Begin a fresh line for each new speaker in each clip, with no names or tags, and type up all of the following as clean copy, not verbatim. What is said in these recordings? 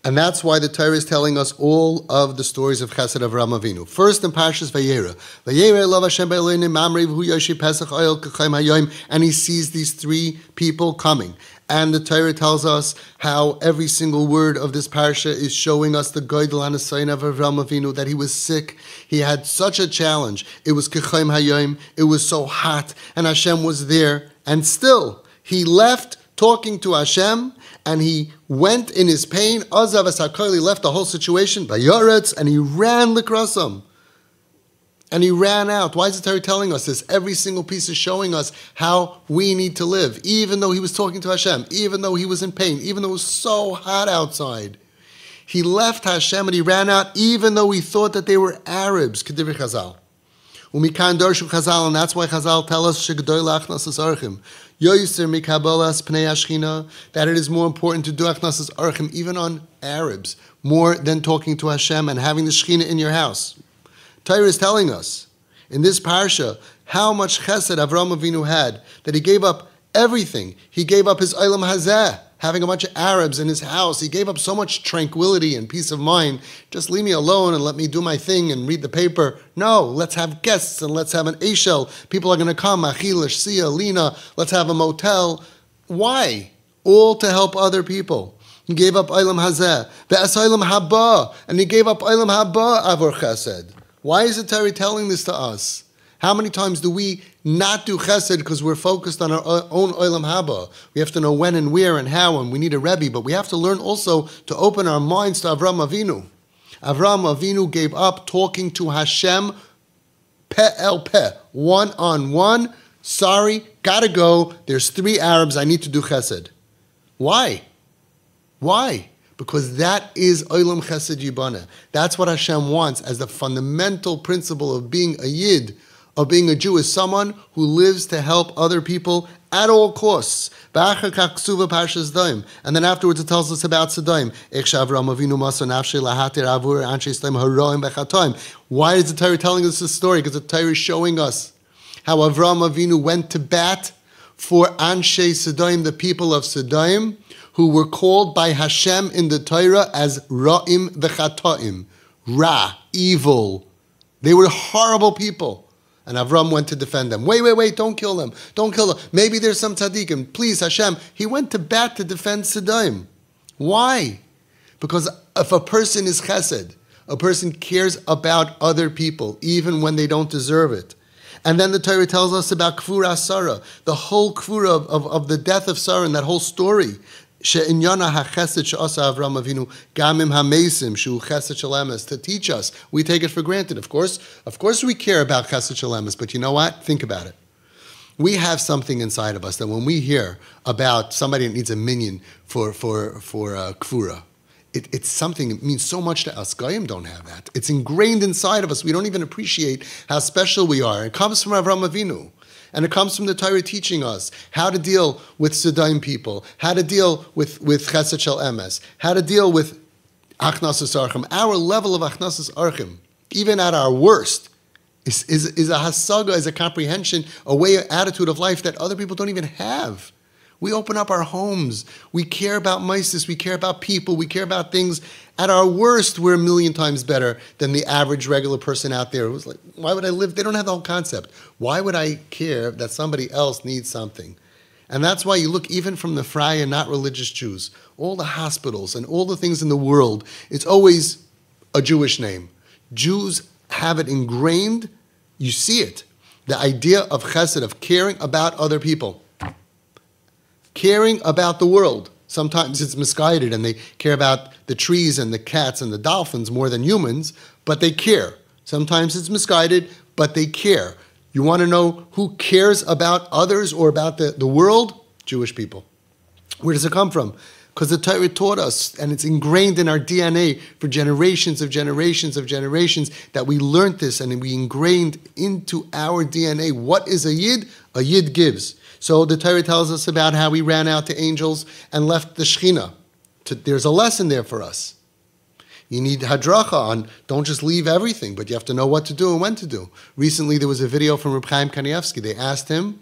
And that's why the Torah is telling us all of the stories of Chesed Avraham Avinu. First in Parshas Vayera. Vayera lov Hashem b'Elonim mamrei v'hu yoshi pesach oil k'chaim hayoim. And he sees these three people coming. And the Torah tells us how every single word of this parsha is showing us the Goydel Anasayin of Avraham Avinu, that he was sick. He had such a challenge. It was k'chaim hayoim. It was so hot. And Hashem was there. And still, he left talking to Hashem, and he went in his pain. Azav Esakol, he left the whole situation, Vayoretz, and he ran Likrasam. And he ran out. Why is the Torah telling us this? Every single piece is showing us how we need to live, even though he was talking to Hashem, even though he was in pain, even though it was so hot outside. He left Hashem and he ran out, even though he thought that they were Arabs, Kedivri Chazal. Umikan Darshu Chazal, and that's why Chazal tell us, Shegdoy Lachnas Archim. That it is more important to do Achnasas Archim even on Arabs, more than talking to Hashem and having the Shechina in your house. Torah is telling us in this parsha how much chesed Avraham Avinu had, that he gave up everything. He gave up his Olam Hazeh, having a bunch of Arabs in his house. He gave up so much tranquility and peace of mind. Just leave me alone and let me do my thing and read the paper. No, let's have guests and let's have an Eshel. People are going to come, Achil, Sia, Lina. Let's have a motel. Why? All to help other people. He gave up Olam Hazeh, Ve'as Olam Haba, and he gave up Olam Haba Avor Chesed. Why is the Torah telling this to us? How many times do we not do chesed because we're focused on our own olam haba? We have to know when and where and how, and we need a Rebbe, but we have to learn also to open our minds to Avraham Avinu. Avraham Avinu gave up talking to Hashem peh el peh, one-on-one. Sorry, gotta go. There's 3 Arabs, I need to do chesed. Why? Why? Because that is olam chesed yibana. That's what Hashem wants as the fundamental principle of being a Yid, of being a Jew, is someone who lives to help other people at all costs. And then afterwards it tells us about Sodom. Why is the Torah telling us this story? Because the Torah is showing us how Avraham Avinu went to bat for Anshe Sodom, the people of Sodom, who were called by Hashem in the Torah as Ra'im v'Chataim. Ra, evil. They were horrible people. And Avram went to defend them. Wait, don't kill them. Don't kill them. Maybe there's some tzaddikim. Please, Hashem. He went to bat to defend Sodom. Why? Because if a person is chesed, a person cares about other people, even when they don't deserve it. And then the Torah tells us about Kfura Sarah, the whole Kfura of the death of Sarah, and that whole story. She'inyana ha'chesed she'asa Avraham Avinu gamim ha'meisim shu chesed shelemes, to teach us. We take it for granted. Of course we care about chesed shelemes, but you know what? Think about it. We have something inside of us that when we hear about somebody that needs a minyan for kfura, it's something that means so much to us. Goyim don't have that. It's ingrained inside of us. We don't even appreciate how special we are. It comes from Avraham Avinu. And it comes from the Torah teaching us how to deal with Sodom people, how to deal with Chesed Shel Emes, how to deal with Achnasas Archim. Our level of Achnasas Archim, even at our worst, is a hasaga, is a comprehension, a way, an attitude of life that other people don't even have. We open up our homes. We care about mices. We care about people. We care about things. At our worst, we're 1,000,000 times better than the average regular person out there who's like, why would I live? They don't have the whole concept. Why would I care that somebody else needs something? And that's why you look even from the Freie, not religious Jews, all the hospitals and all the things in the world, it's always a Jewish name. Jews have it ingrained. You see it. The idea of chesed, of caring about other people. Caring about the world. Sometimes it's misguided and they care about the trees and the cats and the dolphins more than humans, but they care. Sometimes it's misguided, but they care. You want to know who cares about others or about the world? Jewish people. Where does it come from? Because the Torah taught us, and it's ingrained in our DNA for generations of generations of generations, that we learned this and we ingrained into our DNA. What is a Yid? A Yid gives. So the Torah tells us about how we ran out to angels and left the Shechina. There's a lesson there for us. You need hadracha on, don't just leave everything, but you have to know what to do and when to do. Recently there was a video from Reb Chaim Kanievsky. They asked him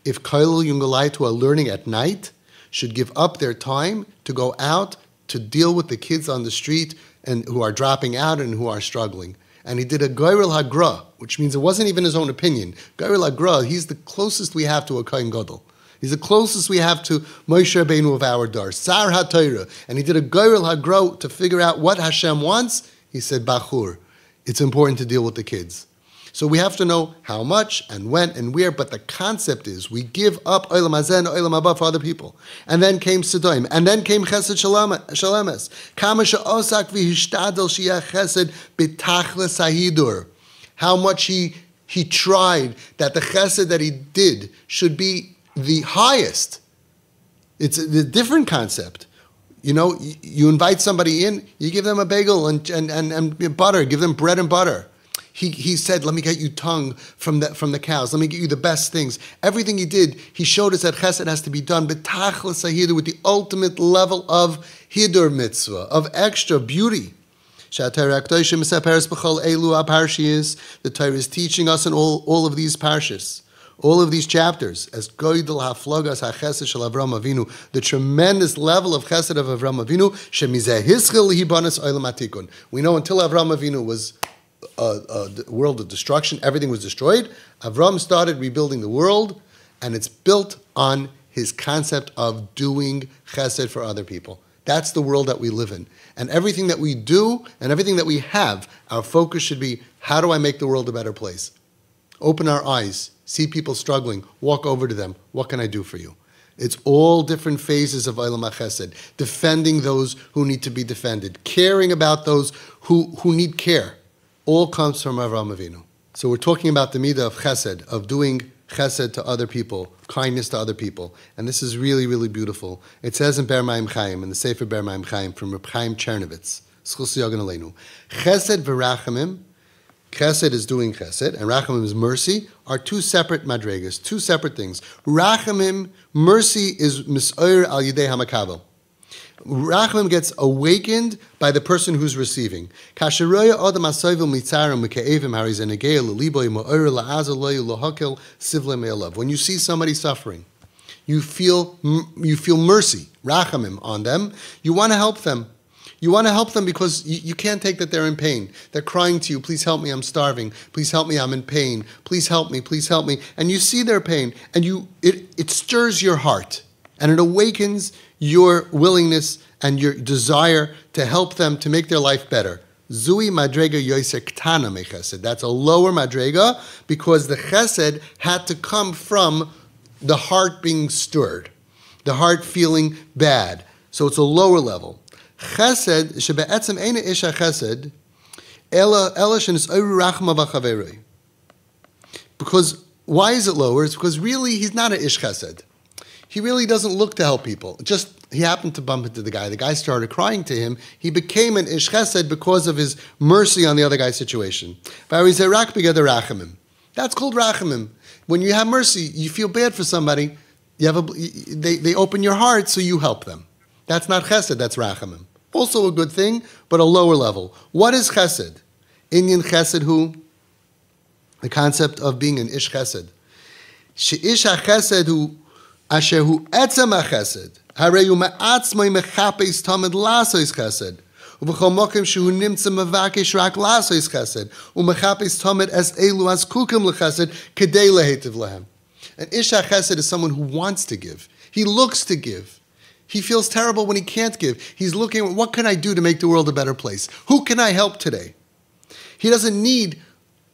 if Kollel Yungalait who are learning at night should give up their time to go out to deal with the kids on the street and who are dropping out and who are struggling. And he did a Goyrel Hagra, which means it wasn't even his own opinion. Goyrel Hagra, he's the closest we have to a Kohen Gadol. He's the closest we have to Moshe Rabbeinu of our dar, Sar HaTorah. And he did a Goyrel Hagra to figure out what Hashem wants. He said, Bachur, it's important to deal with the kids. So we have to know how much and when and where, but the concept is we give up Olam Hazeh and Olam Haba for other people. And then came Sedoim, and then came Chesed Shalemes. Kama she'osak v'hishtadel sheyeh chesed b'tachlis hahidur. How much he tried that the chesed that he did should be the highest. It's a different concept. You know, you invite somebody in, you give them a bagel and butter, give them bread and butter. He said, let me get you tongue from the cows. Let me get you the best things. Everything he did, he showed us that chesed has to be done b'tachlis hahidur, with the ultimate level of hidur mitzvah, of extra beauty. The Torah is teaching us in all of these parshas, all of these chapters, as goydel haflogas hachesed shel Avram Avinu, the tremendous level of chesed of Avram Avinu, shemizeh hischil hibanas olam hatikun. We know until Avram Avinu was a world of destruction, everything was destroyed. Avram started rebuilding the world, and it's built on his concept of doing chesed for other people. That's the world that we live in. And everything that we do and everything that we have, our focus should be, how do I make the world a better place? Open our eyes, see people struggling, walk over to them. What can I do for you? It's all different phases of Olam HaChesed. Defending those who need to be defended. Caring about those who need care. All comes from Avraham Avinu. So we're talking about the midah of chesed, of doing chesed to other people, kindness to other people. And this is really, really beautiful. It says in Ber Maim Chaim, in the Sefer Ber Maim Chaim, from Reb Chaim Chernovitz, Schus Yogan Aleinu, chesed v'rachamim, chesed is doing chesed, and rachamim is mercy, are two separate madregas, two separate things. Rachamim, mercy, is mis'oir al yidei hamakabel. Rachamim gets awakened by the person who's receiving. When you see somebody suffering, you feel mercy, rachamim, on them. You want to help them. You want to help them because you can't take that they're in pain. They're crying to you, please help me, I'm starving. Please help me, I'm in pain. Please help me, please help me. And you see their pain, and it stirs your heart, and it awakens your willingness and your desire to help them to make their life better. Zui madrega yoser ktana mechesed. That's a lower madrega because the chesed had to come from the heart being stirred, the heart feeling bad. So it's a lower level. Chesed shebe'etzem eina isha chesed ela shenis oru rachma v'chaverei. Because why is it lower? It's because really he's not an ish chesed. He really doesn't look to help people. He happened to bump into the guy. The guy started crying to him. He became an ish chesed because of his mercy on the other guy's situation. That's called rachamim. When you have mercy, you feel bad for somebody. They open your heart, so you help them. That's not chesed, that's rachamim. Also a good thing, but a lower level. What is chesed? Inyan chesed hu? The concept of being an ish chesed. She'ish ha-chesed hu asher hu etzem ha-chesed. Harei hu ma'atzmai mechapes tamid lasois chesed. Ubechol mokim shehu nimtza mevakesh rak lasois chesed. Umechapes tamid es elu as kukim lechesed kedei lehetiv lehem. An ish ha-chesed is someone who wants to give. He looks to give. He feels terrible when he can't give. He's looking at what can I do to make the world a better place? Who can I help today? He doesn't need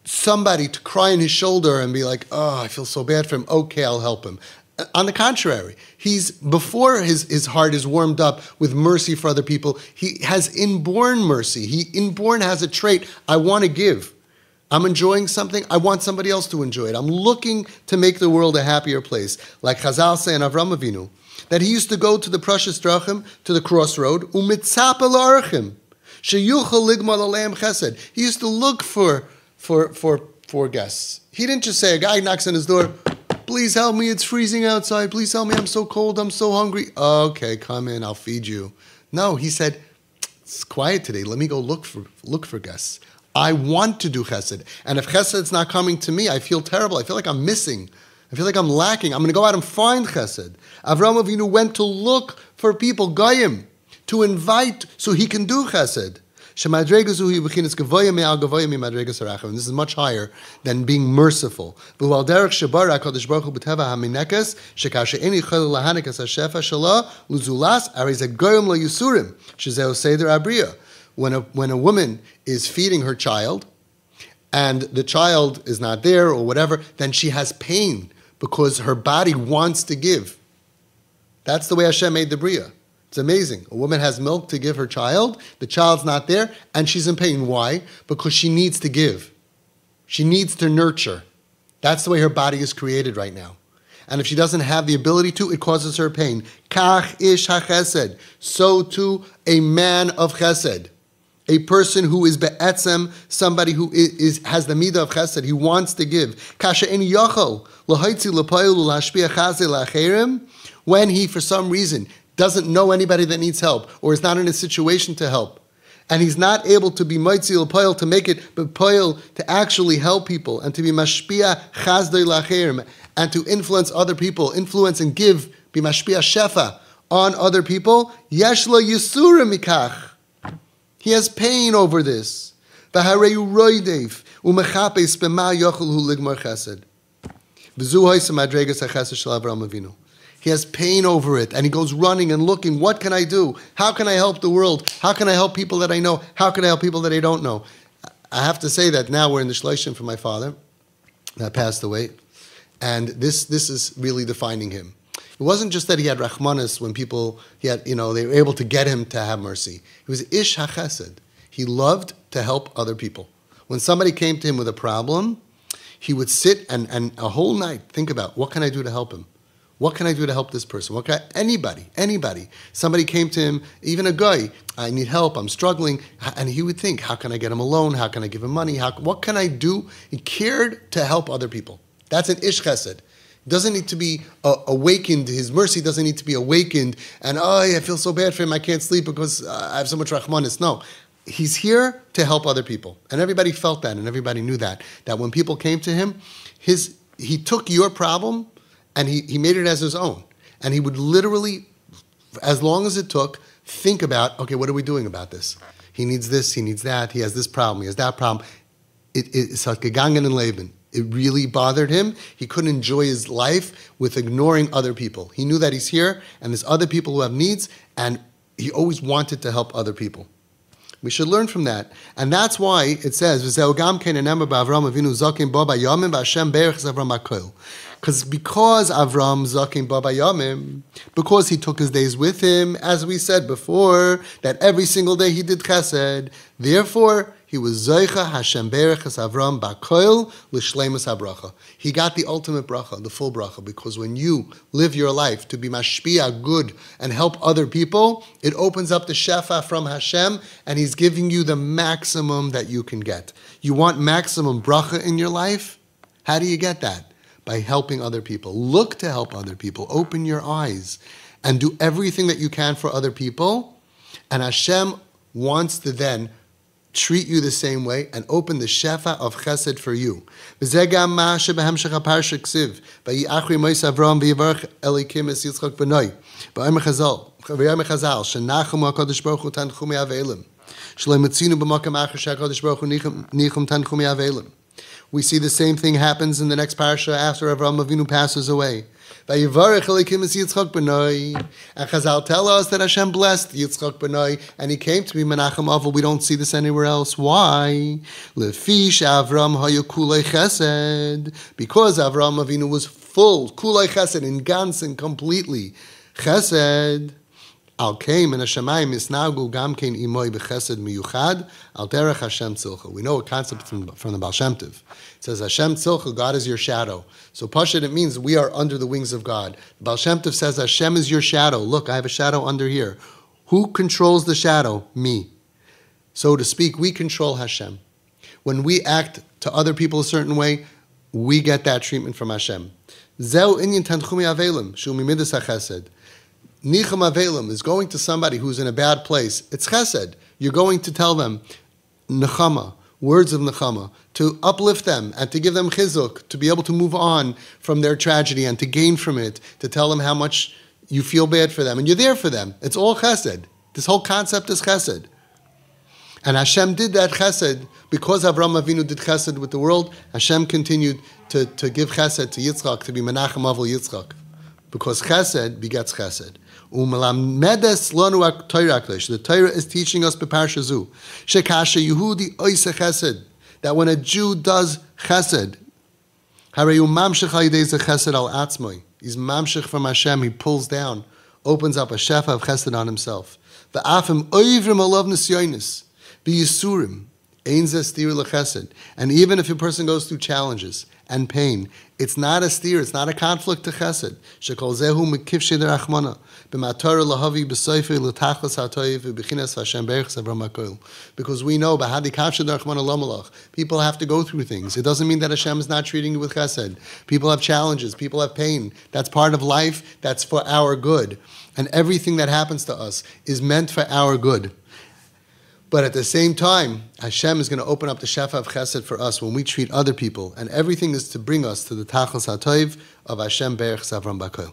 somebody to cry on his shoulder and be like, oh, I feel so bad for him. Okay, I'll help him. On the contrary, before his heart is warmed up with mercy for other people, he has inborn mercy. He inborn has a trait, I want to give. I'm enjoying something, I want somebody else to enjoy it. I'm looking to make the world a happier place. Like Chazal say in Avram Avinu, that he used to go to the Prashas Drachim, to the crossroad, umitzapa la'archim, sheyuchal ligmal aleim chesed. He used to look for guests. He didn't just say, a guy knocks on his door, please help me, it's freezing outside, please help me, I'm so cold, I'm so hungry. Okay, come in, I'll feed you. No, he said, it's quiet today, let me go look for guests. I want to do chesed. And if chesed's not coming to me, I feel terrible, I feel like I'm missing. I feel like I'm lacking. I'm going to go out and find chesed. Avraham Avinu went to look for people, goyim, to invite so he can do chesed. And this is much higher than being merciful. When a woman is feeding her child, and the child is not there or whatever, then she has pain because her body wants to give. That's the way Hashem made the Bria. It's amazing. A woman has milk to give her child, the child's not there, and she's in pain. Why? Because she needs to give. She needs to nurture. That's the way her body is created right now. And if she doesn't have the ability to, it causes her pain. Kach ish hachesed. So too, a man of chesed. A person who is be'etzem, somebody who has the midah of chesed, he wants to give. Kasha en yachol lahaitzi lapoyel ulashpia chazeh lacherim. When he, for some reason, doesn't know anybody that needs help, or is not in a situation to help, and he's not able to be moitzi l'poil, to make it b'poil, to actually help people, and to be mashpia chazdei lacherim, and to influence other people, influence and give, be mashpia shefa on other people, yesh lo yisurim mikach. He has pain over this. V'hareyu roidev u'mechapes b'ma yochel hu ligmar chesed. V'zu hoysem madregas hachesed shel Avraham Avinu. He has pain over it, and he goes running and looking, what can I do? How can I help the world? How can I help people that I know? How can I help people that I don't know? I have to say that now we're in the shleishim for my father that passed away, and this is really defining him. It wasn't just that he had rachmanis when people, they were able to get him to have mercy. He was ish hachesed. He loved to help other people. When somebody came to him with a problem, he would sit and a whole night think about, what can I do to help him? What can I do to help this person? Anybody. Somebody came to him, even a guy, I need help, I'm struggling. And he would think, how can I get him a loan? How can I give him money? What can I do? He cared to help other people. That's an ish chesed. Doesn't need to be awakened. His mercy doesn't need to be awakened. And, I feel so bad for him, I can't sleep because I have so much rachmanis. No. He's here to help other people. And everybody felt that, and everybody knew that when people came to him, he took your problem, and he made it as his own. And he would literally, as long as it took, think about, okay, what are we doing about this? He needs this, he needs that, he has this problem, he has that problem. It's like gegangen and leben. It really bothered him. He couldn't enjoy his life with ignoring other people. He knew that he's here, and there's other people who have needs, and he always wanted to help other people. We should learn from that. And that's why it says, because Avram Zakim Baba Yamim, because he took his days with him, as we said before, that every single day he did chesed, therefore he was Zoicha Hashem Bereches Avram Bakoil L'Shleimus HaBracha. He got the ultimate bracha, the full bracha, because when you live your life to be mashpia, good, and help other people, it opens up the shefa from Hashem, and he's giving you the maximum that you can get. You want maximum bracha in your life? How do you get that? By helping other people. Look to help other people. Open your eyes and do everything that you can for other people. And Hashem wants to then treat you the same way and open the shefa of chesed for you. We see the same thing happens in the next parsha after Avraham Avinu passes away. And Chazal tell us that Hashem blessed Yitzchak B'nai, and he came to be Menachem Avel. We don't see this anywhere else. Why? Lefish Avram hayu kulei chesed. Because Avraham Avinu was full, kulei chesed, in gans and completely. Chesed. Al came in Hashemayim isnagu gamkein imoy bechesed miyuchad al derech Hashem tzilcha. We know a concept from the Baal Shem Tov. It says Hashem tzilcha, God is your shadow. So Pashut, it means we are under the wings of God. The Baal Shem Tov says Hashem is your shadow. Look, I have a shadow under here. Who controls the shadow? Me. So to speak, we control Hashem. When we act to other people a certain way, we get that treatment from Hashem. Zeu inyan tanchumi avelim shu mimidas hachesed. Nicham Avelim is going to somebody who's in a bad place. It's chesed. You're going to tell them nechama, words of nechama, to uplift them and to give them chizuk, to be able to move on from their tragedy and to gain from it, to tell them how much you feel bad for them. And you're there for them. It's all chesed. This whole concept is chesed. And Hashem did that chesed because Avraham Avinu did chesed with the world. Hashem continued to give chesed to Yitzchak, to be Menachem Aval Yitzchak. Because chesed begets chesed. The Torah is teaching us beParsha Zu shekasha Yehudi oise chesed, that when a Jew does chesed, hareyu mamshech al yidei ze chesed al atzmoi, he's mamshech from Hashem, he pulls down, opens up a shefa of chesed on himself. V'afim oivrim alav nisyonis b'yisurim ein ze stir lechesed. And even if a person goes through challenges and pain, it's not a steer, it's not a conflict to chesed. Shekol zehu mekivshei derachmana b'matar lahavi b'soifei l'tachlas ha'toiv v'bechinas Hashem berich Avram HaKol. Because we know b'hadi kavshei derachmana lomalach, people have to go through things. It doesn't mean that Hashem is not treating you with chesed. People have challenges, people have pain. That's part of life, that's for our good. And everything that happens to us is meant for our good. But at the same time, Hashem is going to open up the shefa of chesed for us when we treat other people. And everything is to bring us to the tachlis ha'toiv of Hashem berich Avram HaKol.